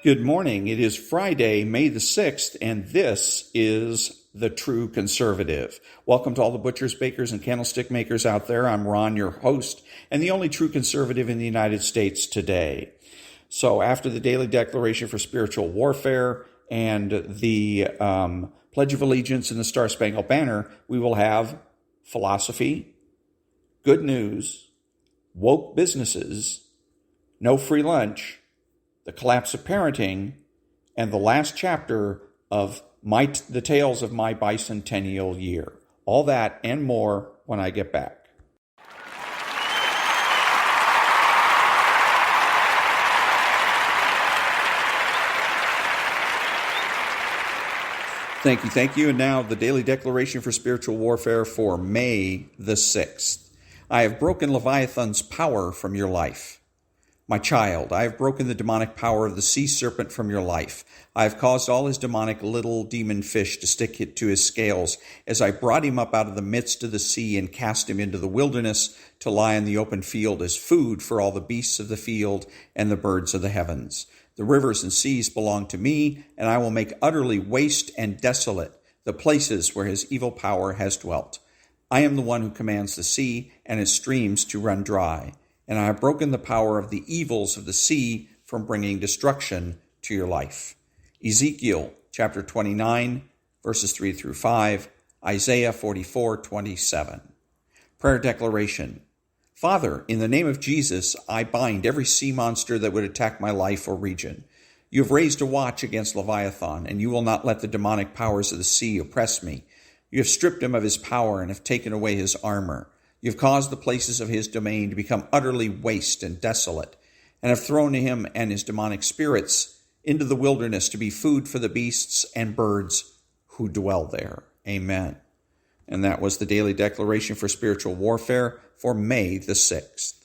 Good morning. It is Friday, May the 6th, and this is The True Conservative. Welcome to all the butchers, bakers, and candlestick makers out there. I'm Ron, your host, and the only true conservative in the United States today. So after the Daily Declaration for Spiritual Warfare and the Pledge of Allegiance and the Star Spangled Banner, we will have philosophy, good news, woke businesses, no free lunch, the collapse of parenting, and the last chapter of the tales of my bicentennial year. All that and more when I get back. Thank you. And now the Daily Declaration for Spiritual Warfare for May the 6th. I have broken Leviathan's power from your life. My child, I have broken the demonic power of the sea serpent from your life. I have caused all his demonic little demon fish to stick it to his scales as I brought him up out of the midst of the sea and cast him into the wilderness to lie in the open field as food for all the beasts of the field and the birds of the heavens. The rivers and seas belong to me, and I will make utterly waste and desolate the places where his evil power has dwelt. I am the one who commands the sea and its streams to run dry. And I have broken the power of the evils of the sea from bringing destruction to your life. Ezekiel chapter 29, verses 3 through 5, Isaiah 44:27. Prayer declaration. Father, in the name of Jesus, I bind every sea monster that would attack my life or region. You have raised a watch against Leviathan, and you will not let the demonic powers of the sea oppress me. You have stripped him of his power and have taken away his armor. You've caused the places of his domain to become utterly waste and desolate, and have thrown him and his demonic spirits into the wilderness to be food for the beasts and birds who dwell there. Amen. And that was the Daily Declaration for Spiritual Warfare for May the 6th.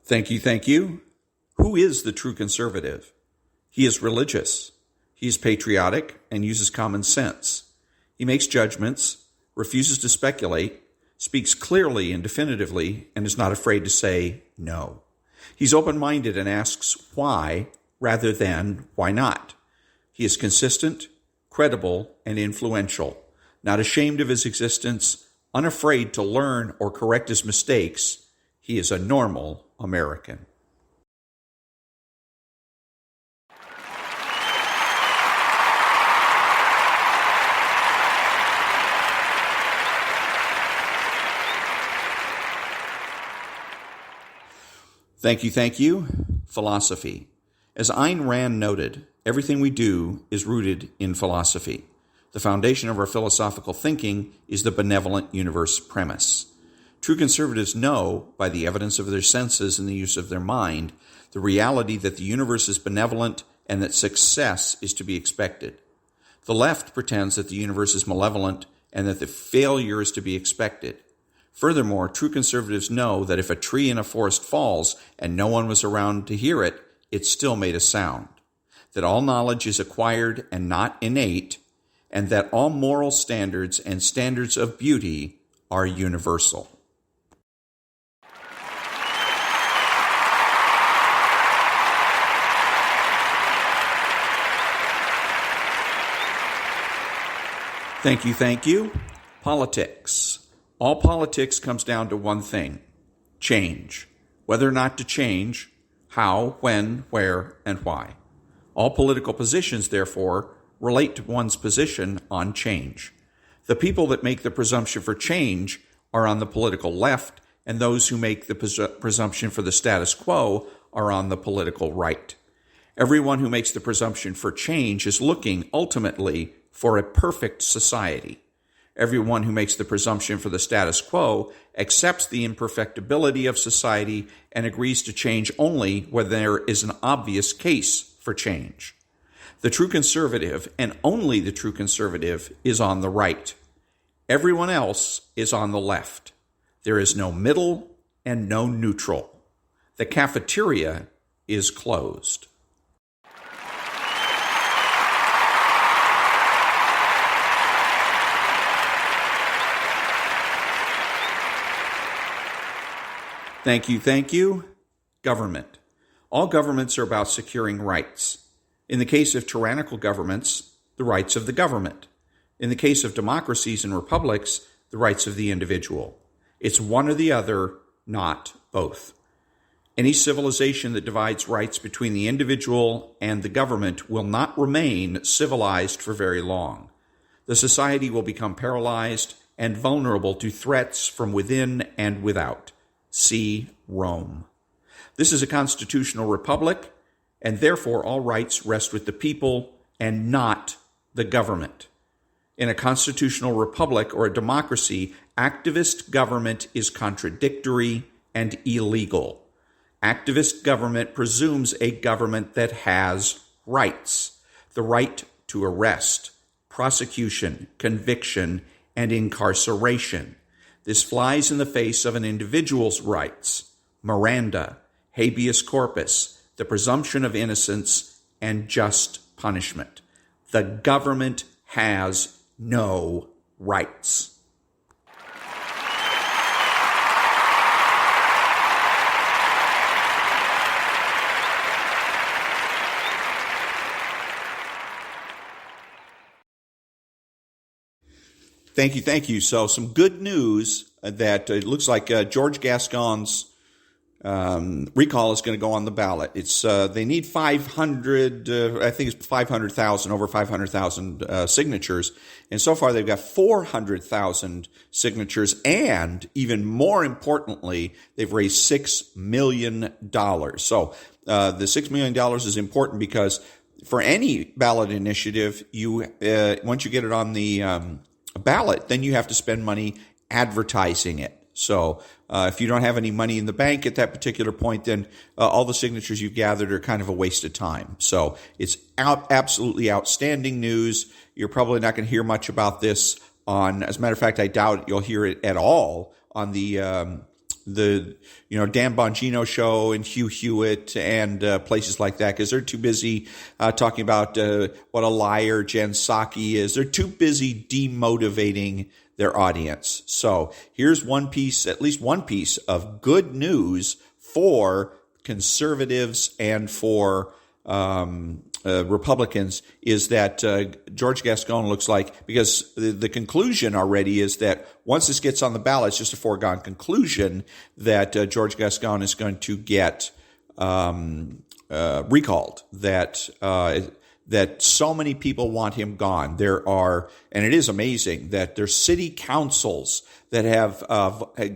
Thank you. Who is the true conservative? He is religious. He is patriotic and uses common sense. He makes judgments, refuses to speculate, speaks clearly and definitively, and is not afraid to say no. He's open-minded and asks why rather than why not. He is consistent, credible, and influential, not ashamed of his existence, unafraid to learn or correct his mistakes. He is a normal American. Thank you. philosophy. As Ayn Rand noted, everything we do is rooted in philosophy. The foundation of our philosophical thinking is the benevolent universe premise. True conservatives know, by the evidence of their senses and the use of their mind, the reality that the universe is benevolent and that success is to be expected. The left pretends that the universe is malevolent and that the failure is to be expected. Furthermore, true conservatives know that if a tree in a forest falls and no one was around to hear it, it still made a sound. That all knowledge is acquired and not innate, and that all moral standards and standards of beauty are universal. Thank you. Politics. All politics comes down to one thing: change. Whether or not to change, how, when, where, and why. All political positions, therefore, relate to one's position on change. The people that make the presumption for change are on the political left, and those who make the presumption for the status quo are on the political right. Everyone who makes the presumption for change is looking, ultimately, for a perfect society. Everyone who makes the presumption for the status quo accepts the imperfectibility of society and agrees to change only when there is an obvious case for change. The true conservative, and only the true conservative, is on the right. Everyone else is on the left. There is no middle and no neutral. The cafeteria is closed. Thank you. Government. All governments are about securing rights. In the case of tyrannical governments, the rights of the government. In the case of democracies and republics, the rights of the individual. It's one or the other, not both. Any civilization that divides rights between the individual and the government will not remain civilized for very long. The society will become paralyzed and vulnerable to threats from within and without. See Rome. This is a constitutional republic, and therefore all rights rest with the people and not the government. In a constitutional republic or a democracy, activist government is contradictory and illegal. Activist government presumes a government that has rights: the right to arrest, prosecution, conviction, and incarceration. This flies in the face of an individual's rights: Miranda, habeas corpus, the presumption of innocence, and just punishment. The government has no rights. Thank you. So some good news that it looks like George Gascon's recall is going to go on the ballot. It's they need 500, I think it's 500,000, over 500,000 signatures. And so far they've got 400,000 signatures. And even more importantly, they've raised $6 million. So the $6 million is important because for any ballot initiative, you once you get it on the ballot, then you have to spend money advertising it. So if you don't have any money in the bank at that particular point, then all the signatures you've gathered are kind of a waste of time. So it's absolutely outstanding news. You're probably not going to hear much about this on, as a matter of fact, I doubt you'll hear it at all on the Dan Bongino show and Hugh Hewitt and places like that, because they're too busy talking about what a liar Jen Psaki is. They're too busy demotivating their audience. So here's at least one piece of good news for conservatives and for Republicans, is that George Gascon looks like, because the conclusion already is that once this gets on the ballot, it's just a foregone conclusion that George Gascon is going to get recalled, that so many people want him gone. There are, and it is amazing that there's city councils that have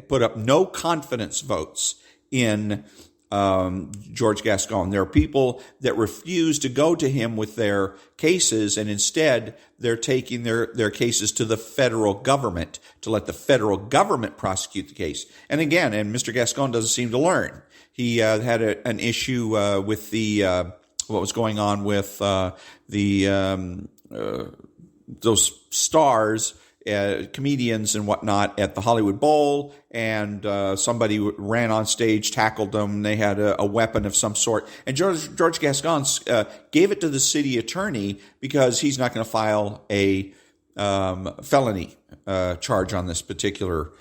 put up no confidence votes in George Gascon. There are people that refuse to go to him with their cases, and instead they're taking their cases to the federal government to let the federal government prosecute the case. And again, Mr. Gascon doesn't seem to learn. He had an issue with the what was going on with those stars, comedians and whatnot at the Hollywood Bowl, and somebody ran on stage, tackled them. They had a weapon of some sort. And George Gascon gave it to the city attorney because he's not going to file a felony charge on this particular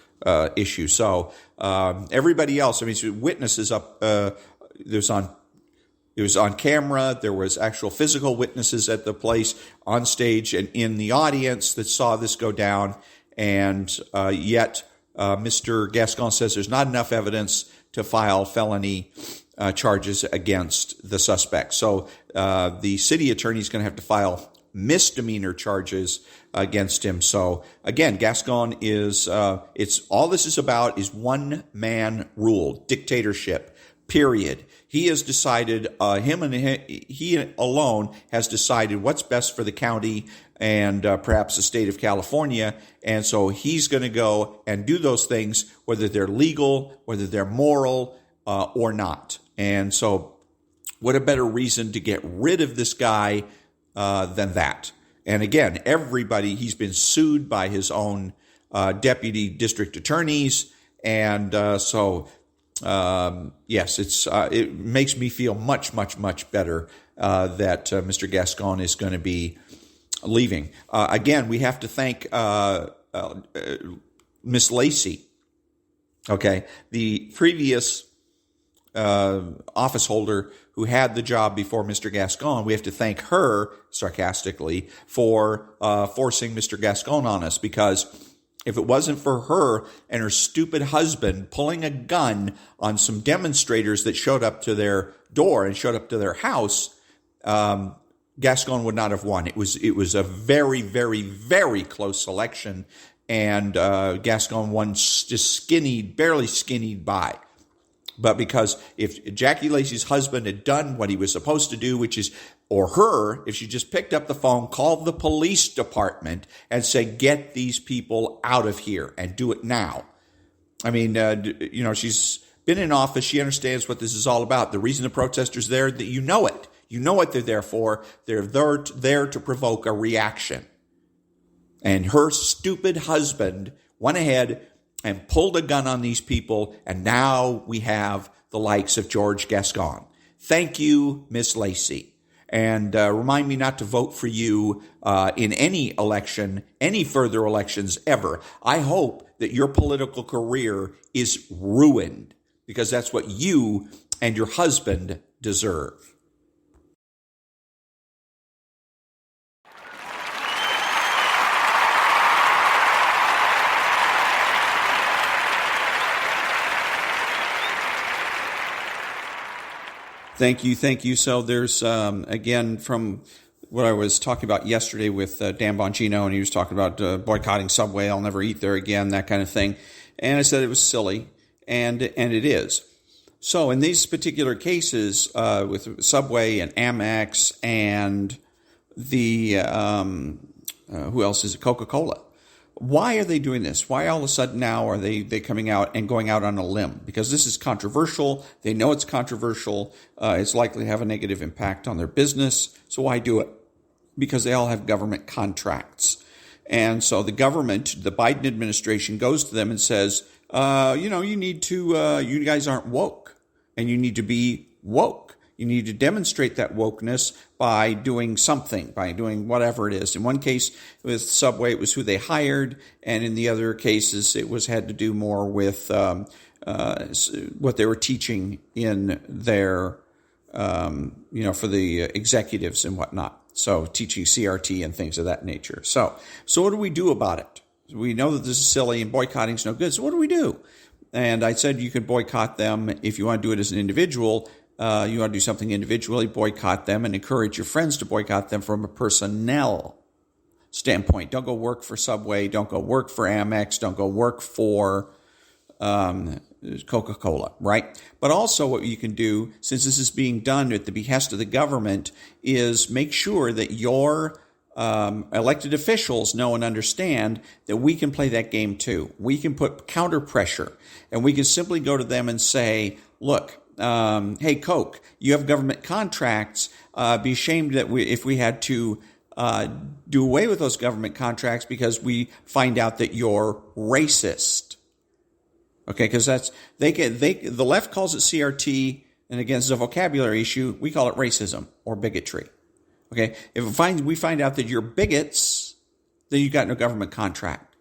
issue. So everybody else, I mean, witnesses up, it was on camera. There was actual physical witnesses at the place, on stage and in the audience, that saw this go down. And yet Mr. Gascon says there's not enough evidence to file felony charges against the suspect. So the city attorney is going to have to file misdemeanor charges against him. So again, Gascon is, it's all this is about is one man rule, dictatorship, period. He has decided, he alone has decided what's best for the county and perhaps the state of California. And so he's going to go and do those things, whether they're legal, whether they're moral, or not. And so what a better reason to get rid of this guy than that. And again, he's been sued by his own deputy district attorneys. And yes, it makes me feel much, much, much better that Mr. Gascon is going to be leaving. Again, we have to thank Miss Lacey. Okay, the previous office holder who had the job before Mr. Gascon, we have to thank her, sarcastically, for forcing Mr. Gascon on us, because if it wasn't for her and her stupid husband pulling a gun on some demonstrators that showed up to their door and showed up to their house, Gascon would not have won. It was a very, very, very close election, and Gascon won just barely skinnied by. But because if Jackie Lacey's husband had done what he was supposed to do, which is, or her, if she just picked up the phone, called the police department and said, get these people out of here and do it now. I mean, she's been in office. She understands what this is all about. The reason the protesters there, that you know it. You know what they're there for. They're there to provoke a reaction. And her stupid husband went ahead and pulled a gun on these people, and now we have the likes of George Gascon. Thank you, Miss Lacey. And remind me not to vote for you in any election, any further elections ever. I hope that your political career is ruined, because that's what you and your husband deserve. Thank you. So there's, again, from what I was talking about yesterday with Dan Bongino, and he was talking about boycotting Subway, I'll never eat there again, that kind of thing. And I said it was silly, and it is. So in these particular cases with Subway and Amex and the, who else is it, Coca-Cola, why are they doing this? Why all of a sudden now are they coming out and going out on a limb? Because this is controversial. They know it's controversial. It's likely to have a negative impact on their business. So why do it? Because they all have government contracts. And so the government, the Biden administration, goes to them and says, you need to, you guys aren't woke, and you need to be woke. You need to demonstrate that wokeness by doing something, by doing whatever it is. In one case with Subway, it was who they hired, and in the other cases, it had to do more with what they were teaching in their, for the executives and whatnot. So teaching CRT and things of that nature. So what do we do about it? We know that this is silly and boycotting is no good. So what do we do? And I said you could boycott them if you want to do it as an individual. You want to do something individually, boycott them, and encourage your friends to boycott them from a personnel standpoint. Don't go work for Subway. Don't go work for Amex. Don't go work for Coca-Cola, right? But also what you can do, since this is being done at the behest of the government, is make sure that your elected officials know and understand that we can play that game too. We can put counter pressure, and we can simply go to them and say, look, hey, Coke, you have government contracts. Be ashamed that if we had to do away with those government contracts because we find out that you're racist. Okay, because the left calls it CRT, and again, it's a vocabulary issue. We call it racism or bigotry. Okay, if we find out that you're bigots, then you got no government contract,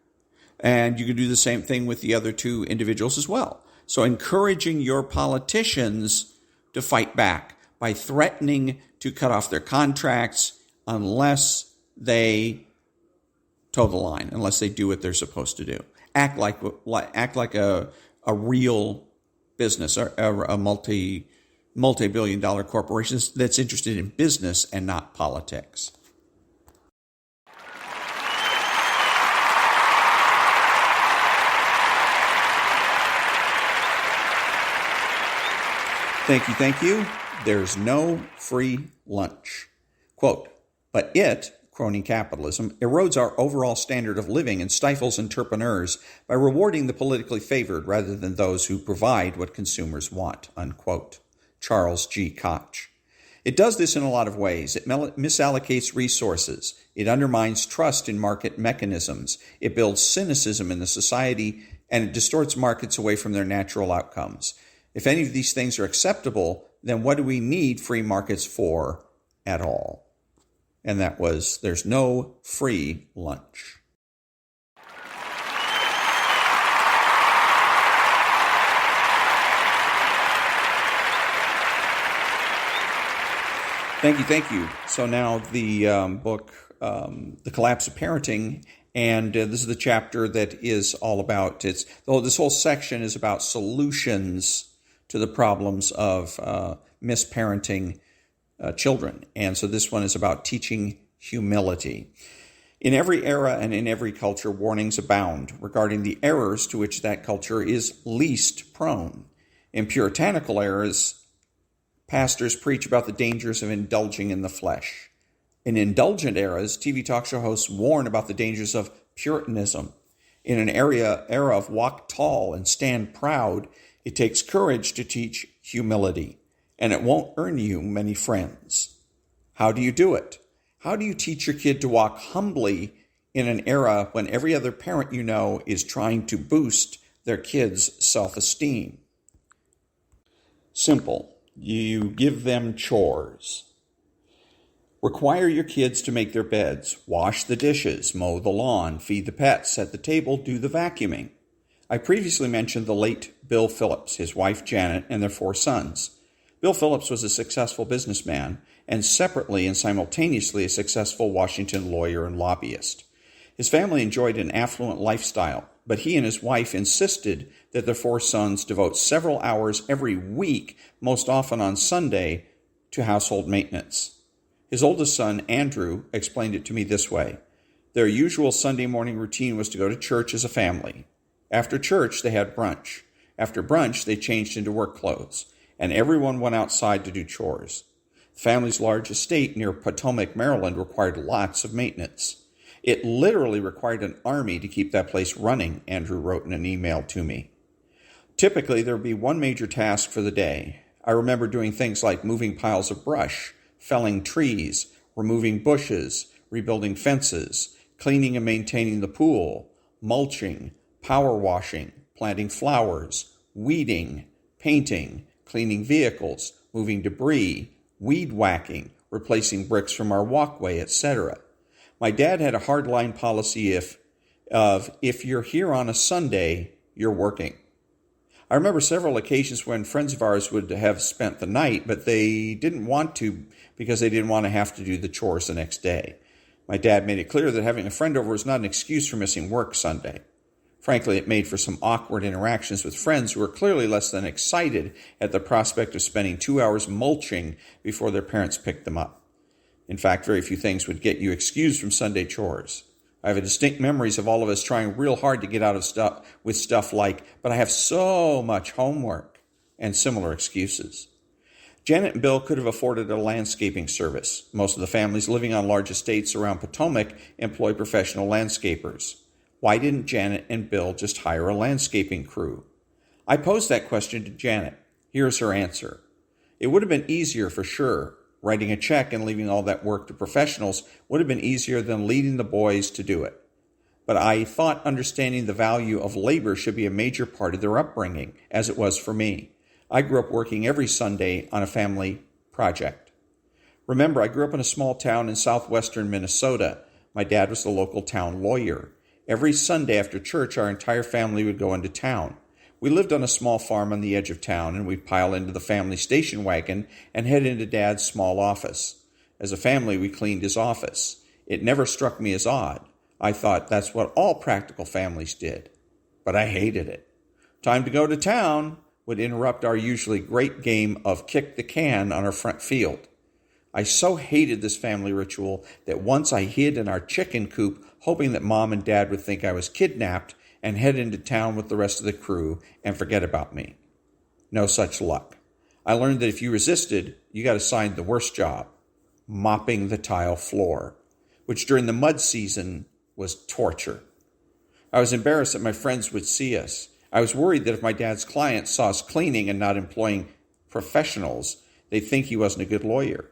and you can do the same thing with the other two individuals as well. So, encouraging your politicians to fight back by threatening to cut off their contracts unless they toe the line, unless they do what they're supposed to do. Act like a real business or a multi-billion-dollar corporation that's interested in business and not politics. Thank you. There's no free lunch. Quote, but it, crony capitalism, erodes our overall standard of living and stifles entrepreneurs by rewarding the politically favored rather than those who provide what consumers want, unquote. Charles G. Koch. It does this in a lot of ways. It misallocates resources. It undermines trust in market mechanisms. It builds cynicism in the society, and it distorts markets away from their natural outcomes. If any of these things are acceptable, then what do we need free markets for at all? And that was, there's no free lunch. Thank you. So now the book, The Collapse of Parenting, and this is the chapter that is all about, this whole section is about solutions to the problems of misparenting children. And so this one is about teaching humility. In every era and in every culture, warnings abound regarding the errors to which that culture is least prone. In puritanical eras, pastors preach about the dangers of indulging in the flesh. In indulgent eras, TV talk show hosts warn about the dangers of Puritanism. In an era of walk tall and stand proud, it takes courage to teach humility, and it won't earn you many friends. How do you do it? How do you teach your kid to walk humbly in an era when every other parent you know is trying to boost their kids' self-esteem? Simple. You give them chores. Require your kids to make their beds, wash the dishes, mow the lawn, feed the pets, set the table, do the vacuuming. I previously mentioned the late Bill Phillips, his wife Janet, and their 4 sons. Bill Phillips was a successful businessman and separately and simultaneously a successful Washington lawyer and lobbyist. His family enjoyed an affluent lifestyle, but he and his wife insisted that their 4 sons devote several hours every week, most often on Sunday, to household maintenance. His oldest son, Andrew, explained it to me this way. Their usual Sunday morning routine was to go to church as a family. After church, they had brunch. After brunch, they changed into work clothes, and everyone went outside to do chores. The family's large estate near Potomac, Maryland, required lots of maintenance. It literally required an army to keep that place running, Andrew wrote in an email to me. Typically, there would be one major task for the day. I remember doing things like moving piles of brush, felling trees, removing bushes, rebuilding fences, cleaning and maintaining the pool, mulching, power washing, planting flowers, weeding, painting, cleaning vehicles, moving debris, weed whacking, replacing bricks from our walkway, etc. My dad had a hardline policy if you're here on a Sunday, you're working. I remember several occasions when friends of ours would have spent the night, but they didn't want to because they didn't want to have to do the chores the next day. My dad made it clear that having a friend over was not an excuse for missing work Sunday. Frankly, it made for some awkward interactions with friends who were clearly less than excited at the prospect of spending 2 hours mulching before their parents picked them up. In fact, very few things would get you excused from Sunday chores. I have a distinct memories of all of us trying real hard to get out of stuff like, but I have so much homework, and similar excuses. Janet and Bill could have afforded a landscaping service. Most of the families living on large estates around Potomac employ professional landscapers. Why didn't Janet and Bill just hire a landscaping crew? I posed that question to Janet. Here's her answer. It would have been easier for sure. Writing a check and leaving all that work to professionals would have been easier than leading the boys to do it. But I thought understanding the value of labor should be a major part of their upbringing, as it was for me. I grew up working every Sunday on a family project. Remember, I grew up in a small town in southwestern Minnesota. My dad was the local town lawyer. Every Sunday after church, our entire family would go into town. We lived on a small farm on the edge of town, and we'd pile into the family station wagon and head into Dad's small office. As a family, we cleaned his office. It never struck me as odd. I thought that's what all practical families did. But I hated it. Time to go to town would interrupt our usually great game of kick the can on our front field. I so hated this family ritual that once I hid in our chicken coop, hoping that Mom and Dad would think I was kidnapped and head into town with the rest of the crew and forget about me. No such luck. I learned that if you resisted, you got assigned the worst job, mopping the tile floor, which during the mud season was torture. I was embarrassed that my friends would see us. I was worried that if my dad's clients saw us cleaning and not employing professionals, they'd think he wasn't a good lawyer.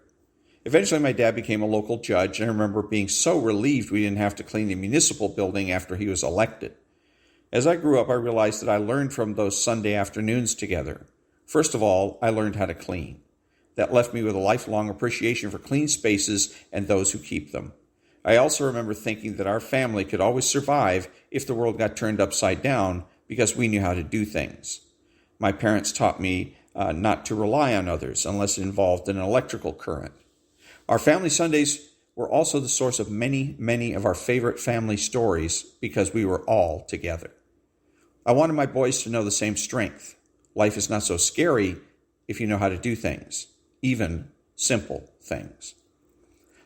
Eventually, my dad became a local judge, and I remember being so relieved we didn't have to clean the municipal building after he was elected. As I grew up, I realized that I learned from those Sunday afternoons together. First of all, I learned how to clean. That left me with a lifelong appreciation for clean spaces and those who keep them. I also remember thinking that our family could always survive if the world got turned upside down because we knew how to do things. My parents taught me not to rely on others unless it involved an electrical current. Our family Sundays were also the source of many, many of our favorite family stories because we were all together. I wanted my boys to know the same strength. Life is not so scary if you know how to do things, even simple things.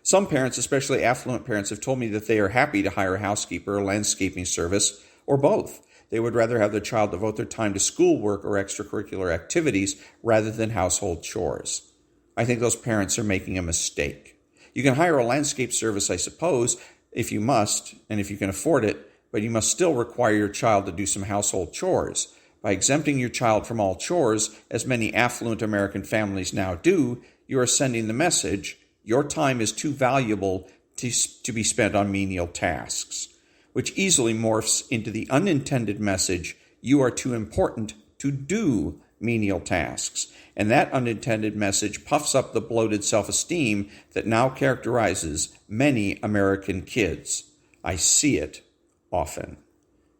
Some parents, especially affluent parents, have told me that they are happy to hire a housekeeper, a landscaping service, or both. They would rather have their child devote their time to schoolwork or extracurricular activities rather than household chores. I think those parents are making a mistake. You can hire a landscape service, I suppose, if you must, and if you can afford it, but you must still require your child to do some household chores. By exempting your child from all chores, as many affluent American families now do, you are sending the message, your time is too valuable to be spent on menial tasks, which easily morphs into the unintended message, you are too important to do menial tasks. And that unintended message puffs up the bloated self-esteem that now characterizes many American kids. I see it often.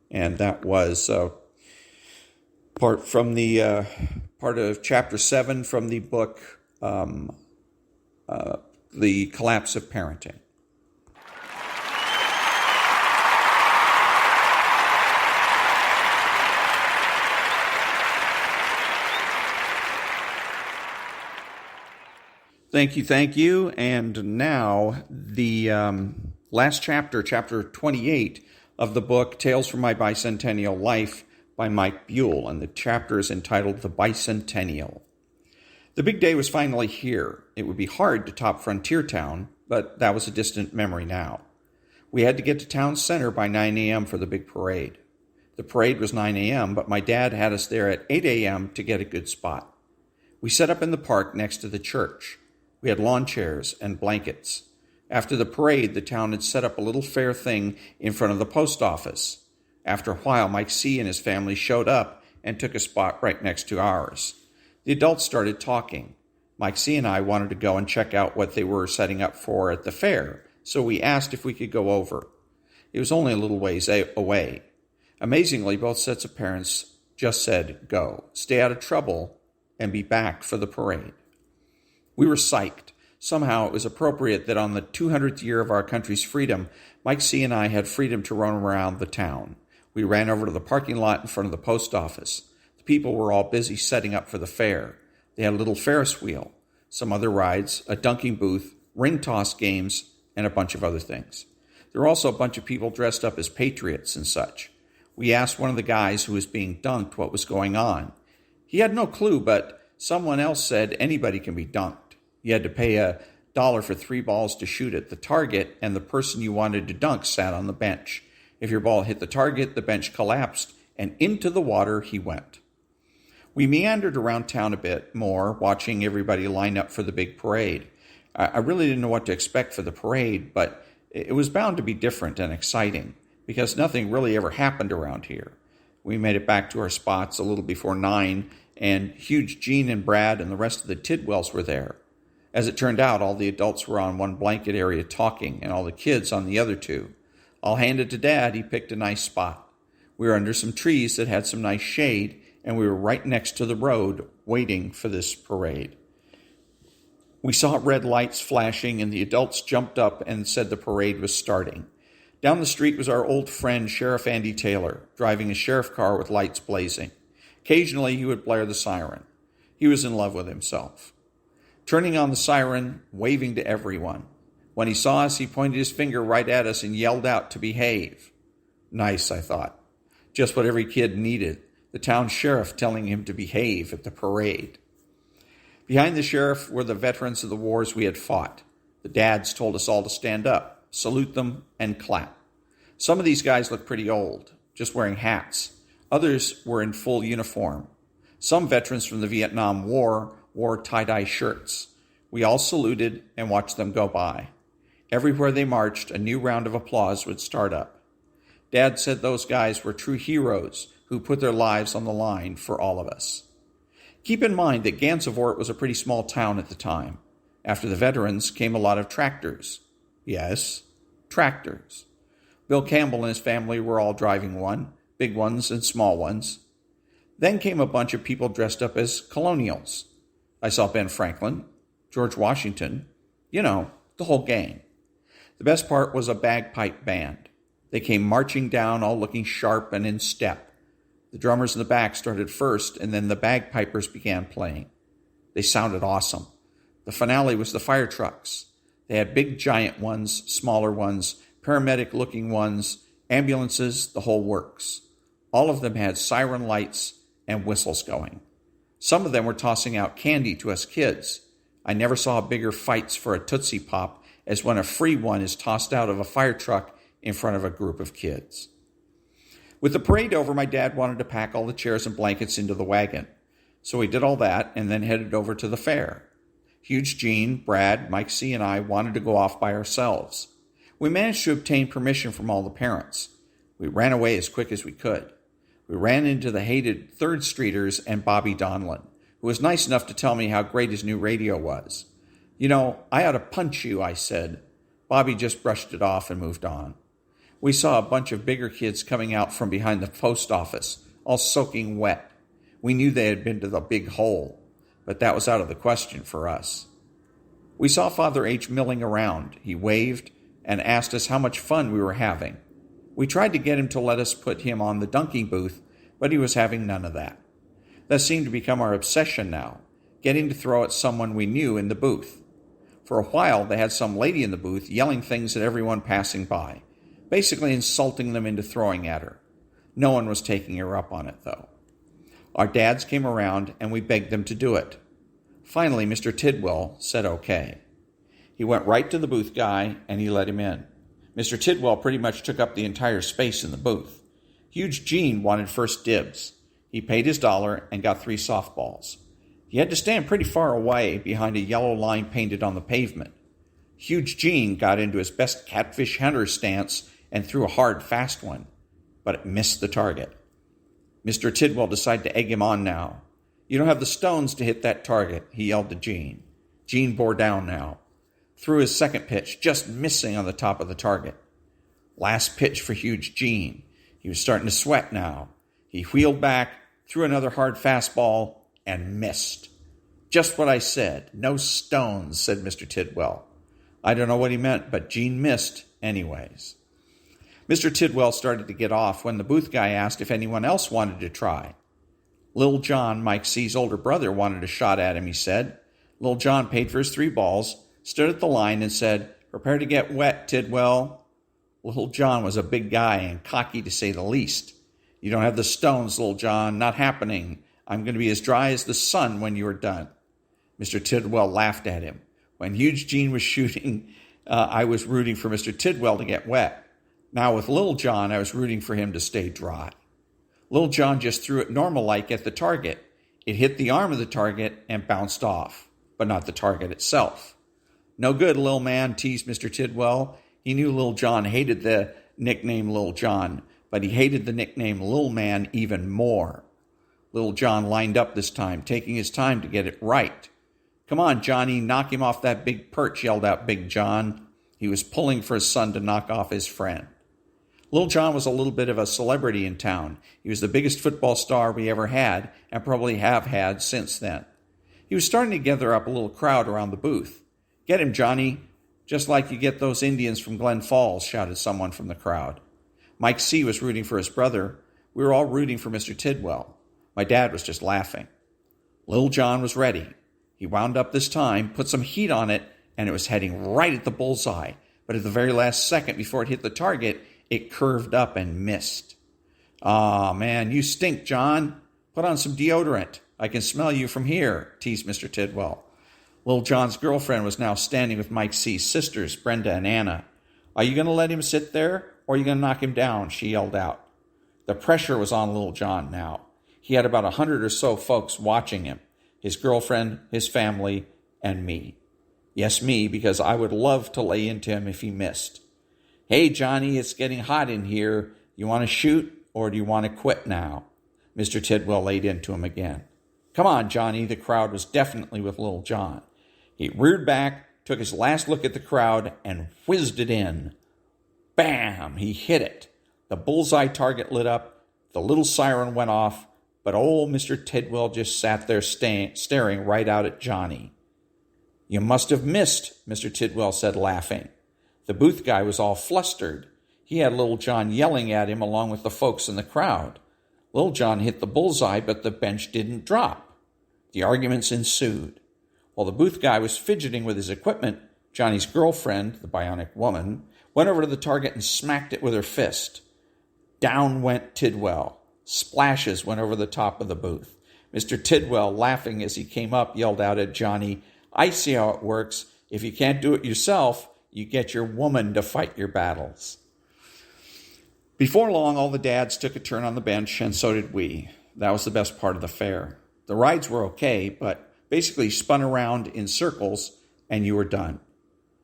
And that was part of Chapter 7 from the book, The Collapse of Parenting. Thank you. And now the last chapter, chapter 28 of the book, Tales from My Bicentennial Life by Mike Buell. And the chapter is entitled The Bicentennial. The big day was finally here. It would be hard to top Frontier Town, but that was a distant memory now. We had to get to town center by 9 a.m. for the big parade. The parade was 9 a.m., but my dad had us there at 8 a.m. to get a good spot. We set up in the park next to the church. We had lawn chairs and blankets. After the parade, the town had set up a little fair thing in front of the post office. After a while, Mike C. and his family showed up and took a spot right next to ours. The adults started talking. Mike C. and I wanted to go and check out what they were setting up for at the fair, so we asked if we could go over. It was only a little ways away. Amazingly, both sets of parents just said, go, stay out of trouble, and be back for the parade. We were psyched. Somehow it was appropriate that on the 200th year of our country's freedom, Mike C. and I had freedom to roam around the town. We ran over to the parking lot in front of the post office. The people were all busy setting up for the fair. They had a little Ferris wheel, some other rides, a dunking booth, ring toss games, and a bunch of other things. There were also a bunch of people dressed up as patriots and such. We asked one of the guys who was being dunked what was going on. He had no clue, but someone else said anybody can be dunked. You had to pay $1 for 3 balls to shoot at the target, and the person you wanted to dunk sat on the bench. If your ball hit the target, the bench collapsed, and into the water he went. We meandered around town a bit more, watching everybody line up for the big parade. I really didn't know what to expect for the parade, but it was bound to be different and exciting, because nothing really ever happened around here. We made it back to our spots a little before 9, and huge Gene and Brad and the rest of the Tidwells were there. As it turned out, all the adults were on one blanket area talking, and all the kids on the other 2. I'll hand it to Dad, he picked a nice spot. We were under some trees that had some nice shade, and we were right next to the road, waiting for this parade. We saw red lights flashing, and the adults jumped up and said the parade was starting. Down the street was our old friend, Sheriff Andy Taylor, driving a sheriff car with lights blazing. Occasionally, he would blare the siren. He was in love with himself. Turning on the siren, waving to everyone. When he saw us, he pointed his finger right at us and yelled out to behave. Nice, I thought. Just what every kid needed, the town sheriff telling him to behave at the parade. Behind the sheriff were the veterans of the wars we had fought. The dads told us all to stand up, salute them, and clap. Some of these guys looked pretty old, just wearing hats. Others were in full uniform. Some veterans from the Vietnam War wore tie-dye shirts. We all saluted and watched them go by. Everywhere they marched, a new round of applause would start up. Dad said those guys were true heroes who put their lives on the line for all of us. Keep in mind that Gansevoort was a pretty small town at the time. After the veterans came a lot of tractors. Yes, tractors. Bill Campbell and his family were all driving one, big ones and small ones. Then came a bunch of people dressed up as colonials. I saw Ben Franklin, George Washington, the whole gang. The best part was a bagpipe band. They came marching down, all looking sharp and in step. The drummers in the back started first, and then the bagpipers began playing. They sounded awesome. The finale was the fire trucks. They had big giant ones, smaller ones, paramedic-looking ones, ambulances, the whole works. All of them had siren lights and whistles going. Some of them were tossing out candy to us kids. I never saw bigger fights for a Tootsie Pop as when a free one is tossed out of a fire truck in front of a group of kids. With the parade over, my dad wanted to pack all the chairs and blankets into the wagon. So we did all that and then headed over to the fair. Huge Gene, Brad, Mike C., and I wanted to go off by ourselves. We managed to obtain permission from all the parents. We ran away as quick as we could. We ran into the hated Third Streeters and Bobby Donlin, who was nice enough to tell me how great his new radio was. I ought to punch you, I said. Bobby just brushed it off and moved on. We saw a bunch of bigger kids coming out from behind the post office, all soaking wet. We knew they had been to the big hole, but that was out of the question for us. We saw Father H. milling around. He waved and asked us how much fun we were having. We tried to get him to let us put him on the dunking booth, but he was having none of that. That seemed to become our obsession now, getting to throw at someone we knew in the booth. For a while, they had some lady in the booth yelling things at everyone passing by, basically insulting them into throwing at her. No one was taking her up on it, though. Our dads came around, and we begged them to do it. Finally, Mr. Tidwell said okay. He went right to the booth guy, and he let him in. Mr. Tidwell pretty much took up the entire space in the booth. Huge Gene wanted first dibs. He paid his $1 and got 3 softballs. He had to stand pretty far away behind a yellow line painted on the pavement. Huge Gene got into his best catfish hunter stance and threw a hard, fast one, but it missed the target. Mr. Tidwell decided to egg him on now. You don't have the stones to hit that target, he yelled to Gene. Gene bore down now. Threw his second pitch, just missing on the top of the target. Last pitch for Huge Gene. He was starting to sweat now. He wheeled back, threw another hard fastball, and missed. Just what I said. No stones, said Mr. Tidwell. I don't know what he meant, but Gene missed anyways. Mr. Tidwell started to get off when the booth guy asked if anyone else wanted to try. Lil John, Mike C.'s older brother, wanted a shot at him, he said. Lil John paid for his 3 balls, stood at the line and said, "Prepare to get wet, Tidwell." Little John was a big guy and cocky to say the least. "You don't have the stones, Little John. Not happening. I'm going to be as dry as the sun when you are done." Mr. Tidwell laughed at him. When huge Gene was shooting, I was rooting for Mr. Tidwell to get wet. Now with Little John, I was rooting for him to stay dry. Little John just threw it normal-like at the target. It hit the arm of the target and bounced off, but not the target itself. "No good, little man," teased Mr. Tidwell. He knew Little John hated the nickname Little John, but he hated the nickname Little Man even more. Little John lined up this time, taking his time to get it right. "Come on, Johnny, knock him off that big perch," yelled out Big John. He was pulling for his son to knock off his friend. Little John was a little bit of a celebrity in town. He was the biggest football star we ever had, and probably have had since then. He was starting to gather up a little crowd around the booth. "Get him, Johnny, just like you get those Indians from Glen Falls," shouted someone from the crowd. Mike C. was rooting for his brother. We were all rooting for Mr. Tidwell. My dad was just laughing. Little John was ready. He wound up this time, put some heat on it, and it was heading right at the bullseye. But at the very last second before it hit the target, it curved up and missed. "Aw, man, you stink, John. Put on some deodorant. I can smell you from here," teased Mr. Tidwell. Little John's girlfriend was now standing with Mike C.'s sisters, Brenda and Anna. "Are you going to let him sit there, or are you going to knock him down?" she yelled out. The pressure was on Little John now. He had about 100 or so folks watching him, his girlfriend, his family, and me. Yes, me, because I would love to lay into him if he missed. "Hey, Johnny, it's getting hot in here. You want to shoot, or do you want to quit now?" Mr. Tidwell laid into him again. "Come on, Johnny." The crowd was definitely with Little John. He reared back, took his last look at the crowd, and whizzed it in. Bam! He hit it. The bullseye target lit up. The little siren went off, but old Mr. Tidwell just sat there staring right out at Johnny. "You must have missed," Mr. Tidwell said, laughing. The booth guy was all flustered. He had Little John yelling at him along with the folks in the crowd. Little John hit the bullseye, but the bench didn't drop. The arguments ensued. While the booth guy was fidgeting with his equipment, Johnny's girlfriend, the bionic woman, went over to the target and smacked it with her fist. Down went Tidwell. Splashes went over the top of the booth. Mr. Tidwell, laughing as he came up, yelled out at Johnny, "I see how it works. If you can't do it yourself, you get your woman to fight your battles." Before long, all the dads took a turn on the bench, and so did we. That was the best part of the fair. The rides were okay, but basically spun around in circles, and you were done.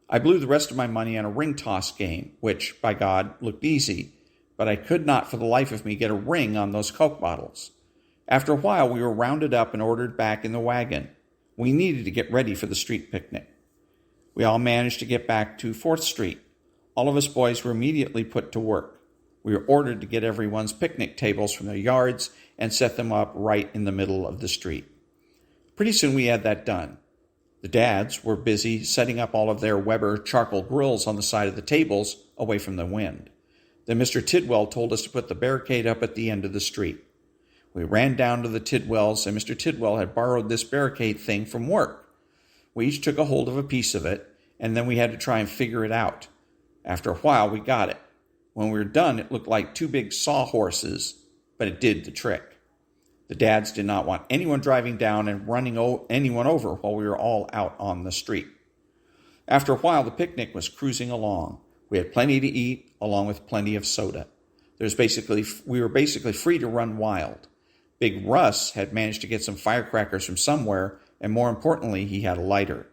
I blew the rest of my money on a ring toss game, which, by God, looked easy, but I could not for the life of me get a ring on those Coke bottles. After a while, we were rounded up and ordered back in the wagon. We needed to get ready for the street picnic. We all managed to get back to 4th Street. All of us boys were immediately put to work. We were ordered to get everyone's picnic tables from their yards and set them up right in the middle of the street. Pretty soon we had that done. The dads were busy setting up all of their Weber charcoal grills on the side of the tables away from the wind. Then Mr. Tidwell told us to put the barricade up at the end of the street. We ran down to the Tidwells, and Mr. Tidwell had borrowed this barricade thing from work. We each took a hold of a piece of it, and then we had to try and figure it out. After a while, we got it. When we were done, it looked like 2 big sawhorses, but it did the trick. The dads did not want anyone driving down and running anyone over while we were all out on the street. After a while, the picnic was cruising along. We had plenty to eat, along with plenty of soda. We were basically free to run wild. Big Russ had managed to get some firecrackers from somewhere, and more importantly, he had a lighter.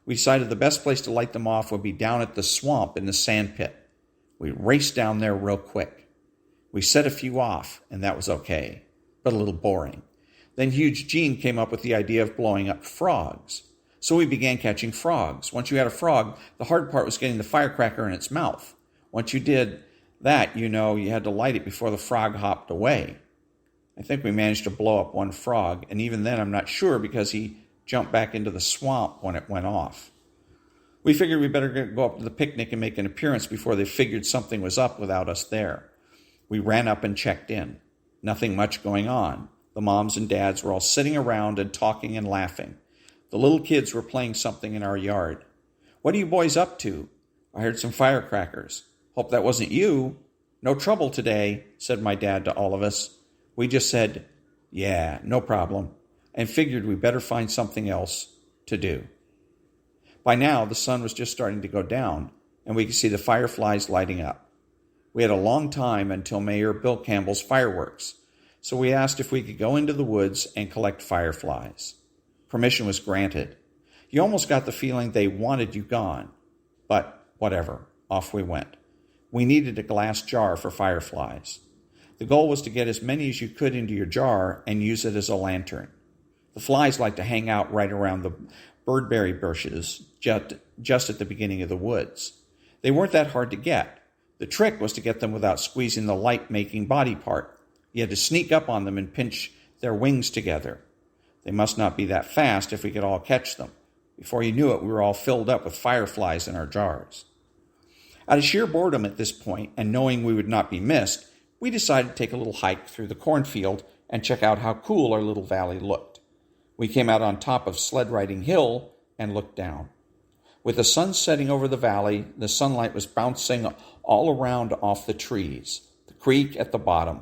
We decided the best place to light them off would be down at the swamp in the sand pit. We raced down there real quick. We set a few off, and that was okay, but a little boring. Then Huge Gene came up with the idea of blowing up frogs. So we began catching frogs. Once you had a frog, the hard part was getting the firecracker in its mouth. Once you did that, you had to light it before the frog hopped away. I think we managed to blow up one frog, and even then I'm not sure because he jumped back into the swamp when it went off. We figured we better go up to the picnic and make an appearance before they figured something was up without us there. We ran up and checked in. Nothing much going on. The moms and dads were all sitting around and talking and laughing. The little kids were playing something in our yard. "What are you boys up to?" "I heard some firecrackers." "Hope that wasn't you." "No trouble today," said my dad to all of us. We just said, "Yeah, no problem," and figured we better find something else to do. By now, the sun was just starting to go down, and we could see the fireflies lighting up. We had a long time until Mayor Bill Campbell's fireworks, so we asked if we could go into the woods and collect fireflies. Permission was granted. You almost got the feeling they wanted you gone, but whatever, off we went. We needed a glass jar for fireflies. The goal was to get as many as you could into your jar and use it as a lantern. The flies like to hang out right around the birdberry bushes just at the beginning of the woods. They weren't that hard to get. The trick was to get them without squeezing the light-making body part. You had to sneak up on them and pinch their wings together. They must not be that fast if we could all catch them. Before you knew it, we were all filled up with fireflies in our jars. Out of sheer boredom at this point, and knowing we would not be missed, we decided to take a little hike through the cornfield and check out how cool our little valley looked. We came out on top of Sled Riding Hill and looked down. With the sun setting over the valley, the sunlight was bouncing all around off the trees, the creek at the bottom.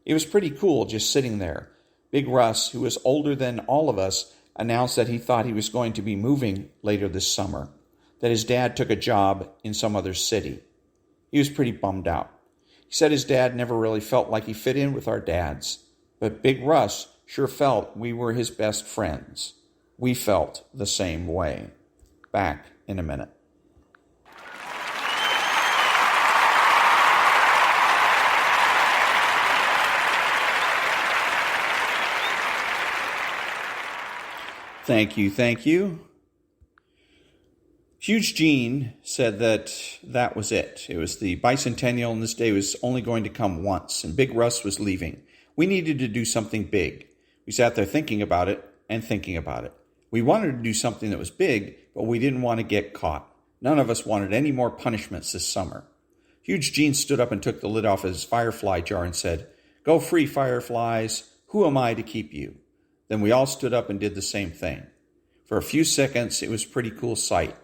It was pretty cool just sitting there. Big Russ, who was older than all of us, announced that he thought he was going to be moving later this summer, that his dad took a job in some other city. He was pretty bummed out. He said his dad never really felt like he fit in with our dads, but Big Russ sure felt we were his best friends. We felt the same way. Back in a minute. Thank you. Huge Gene said that was it. It was the bicentennial, and this day was only going to come once, and Big Russ was leaving. We needed to do something big. We sat there thinking about it. We wanted to do something that was big, but we didn't want to get caught. None of us wanted any more punishments this summer. Huge Gene stood up and took the lid off his firefly jar and said, "Go free, fireflies. Who am I to keep you?" Then we all stood up and did the same thing. For a few seconds, it was a pretty cool sight.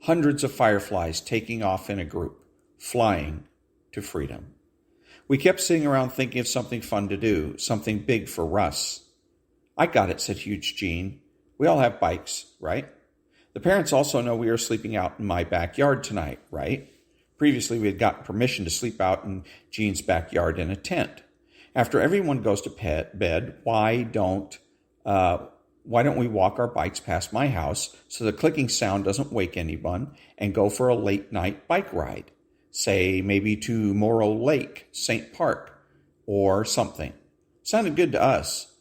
Hundreds of fireflies taking off in a group, flying to freedom. We kept sitting around thinking of something fun to do, something big for Russ. "I got it," said Huge Gene. "We all have bikes, right? The parents also know we are sleeping out in my backyard tonight, right?" Previously, we had gotten permission to sleep out in Gene's backyard in a tent. After everyone goes to bed, why don't we walk our bikes past my house so the clicking sound doesn't wake anyone and go for a late night bike ride? Say maybe to Morrow Lake, St. Park, or something. Sounded good to us.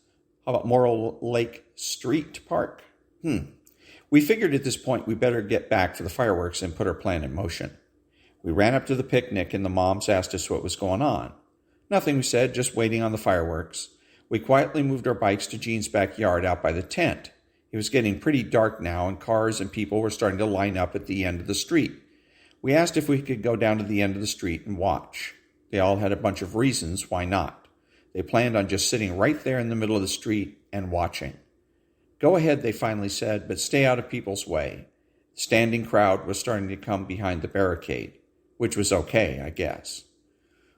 How about Morrow Lake Street Park? We figured at this point we better get back for the fireworks and put our plan in motion. We ran up to the picnic and the moms asked us what was going on. Nothing, we said, just waiting on the fireworks. We quietly moved our bikes to Gene's backyard out by the tent. It was getting pretty dark now and cars and people were starting to line up at the end of the street. We asked if we could go down to the end of the street and watch. They all had a bunch of reasons why not. They planned on just sitting right there in the middle of the street and watching. "Go ahead," they finally said, "but stay out of people's way." The standing crowd was starting to come behind the barricade, which was okay, I guess.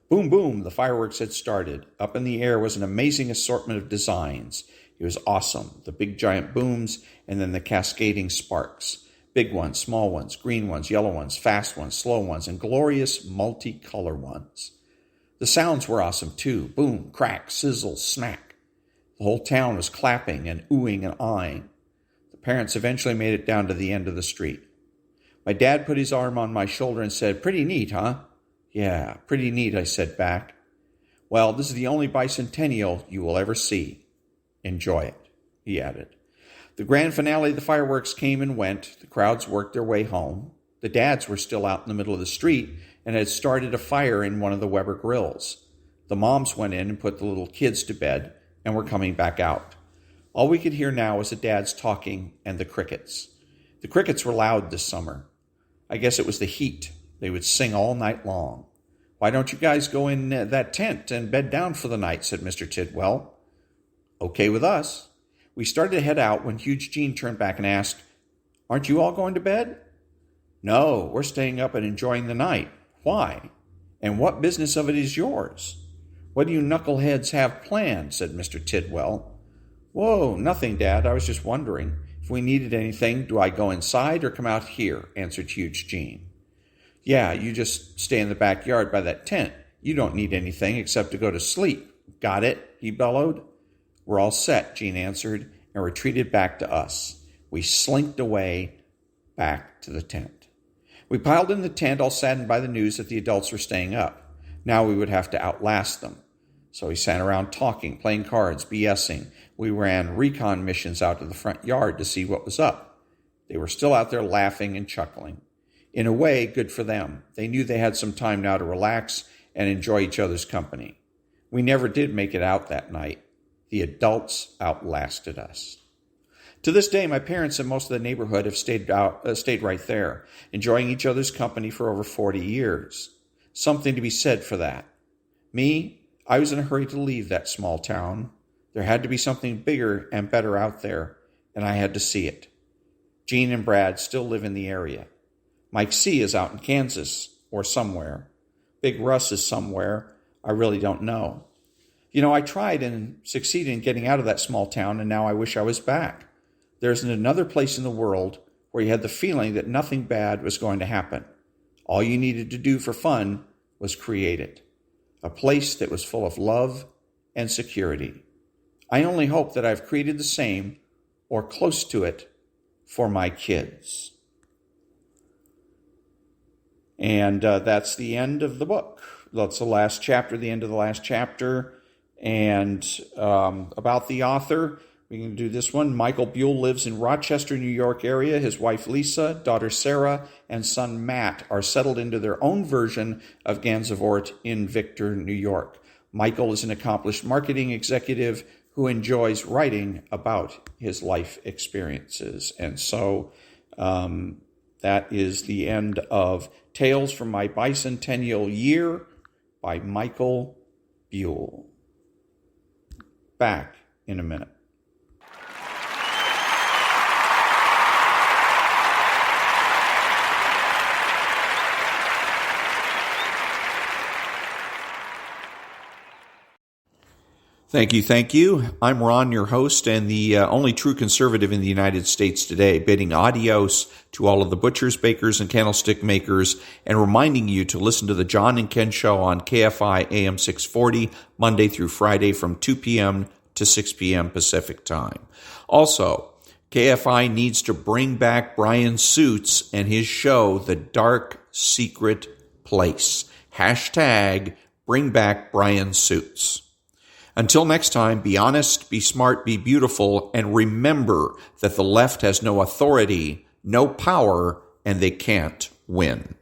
Boom, boom, the fireworks had started. Up in the air was an amazing assortment of designs. It was awesome. The big giant booms and then the cascading sparks. Big ones, small ones, green ones, yellow ones, fast ones, slow ones, and glorious multicolor ones. The sounds were awesome too. Boom, crack, sizzle, smack. The whole town was clapping and oohing and eyeing. The parents eventually made it down to the end of the street. My dad put his arm on my shoulder and said, "Pretty neat, huh?" "Yeah, pretty neat," I said back. "Well, this is the only bicentennial you will ever see. Enjoy it," he added. The grand finale of the fireworks came and went. The crowds worked their way home. The dads were still out in the middle of the street and had started a fire in one of the Weber grills. The moms went in and put the little kids to bed and were coming back out. All we could hear now was the dads talking and the crickets. The crickets were loud this summer. I guess it was the heat. They would sing all night long. "Why don't you guys go in that tent and bed down for the night?" said Mr. Tidwell. "Okay with us." We started to head out when Huge Gene turned back and asked, "Aren't you all going to bed?" "No, we're staying up and enjoying the night." "Why?" And what business of it is yours? What do you knuckleheads have planned? Said Mr. Tidwell. Whoa, nothing, Dad. I was just wondering. If we needed anything, do I go inside or come out here? Answered huge Gene. Yeah, you just stay in the backyard by that tent. You don't need anything except to go to sleep. Got it? He bellowed. We're all set, Gene answered, and retreated back to us. We slinked away back to the tent. We piled in the tent, all saddened by the news that the adults were staying up. Now we would have to outlast them. So we sat around talking, playing cards, BSing. We ran recon missions out to the front yard to see what was up. They were still out there laughing and chuckling. In a way, good for them. They knew they had some time now to relax and enjoy each other's company. We never did make it out that night. The adults outlasted us. To this day, my parents and most of the neighborhood have stayed right there, enjoying each other's company for over 40 years. Something to be said for that. Me, I was in a hurry to leave that small town. There had to be something bigger and better out there, and I had to see it. Gene and Brad still live in the area. Mike C. is out in Kansas or somewhere. Big Russ is somewhere. I really don't know. You know, I tried and succeeded in getting out of that small town, and now I wish I was back. There isn't another place in the world where you had the feeling that nothing bad was going to happen. All you needed to do for fun was create it. A place that was full of love and security. I only hope that I've created the same, or close to it, for my kids. And that's the end of the book. That's the last chapter, the end of the last chapter. And about the author, we can do this one. Michael Buell lives in Rochester, New York area. His wife Lisa, daughter Sarah, and son Matt are settled into their own version of Gansevoort in Victor, New York. Michael is an accomplished marketing executive who enjoys writing about his life experiences. And so that is the end of Tales from My Bicentennial Year by Michael Buell. Back in a minute. Thank you. I'm Ron, your host, and the only true conservative in the United States today, bidding adios to all of the butchers, bakers, and candlestick makers, and reminding you to listen to the John and Ken Show on KFI AM 640, Monday through Friday from 2 p.m. to 6 p.m. Pacific Time. Also, KFI needs to bring back Brian Suits and his show, The Dark Secret Place. Hashtag bring back Brian Suits. Until next time, be honest, be smart, be beautiful, and remember that the left has no authority, no power, and they can't win.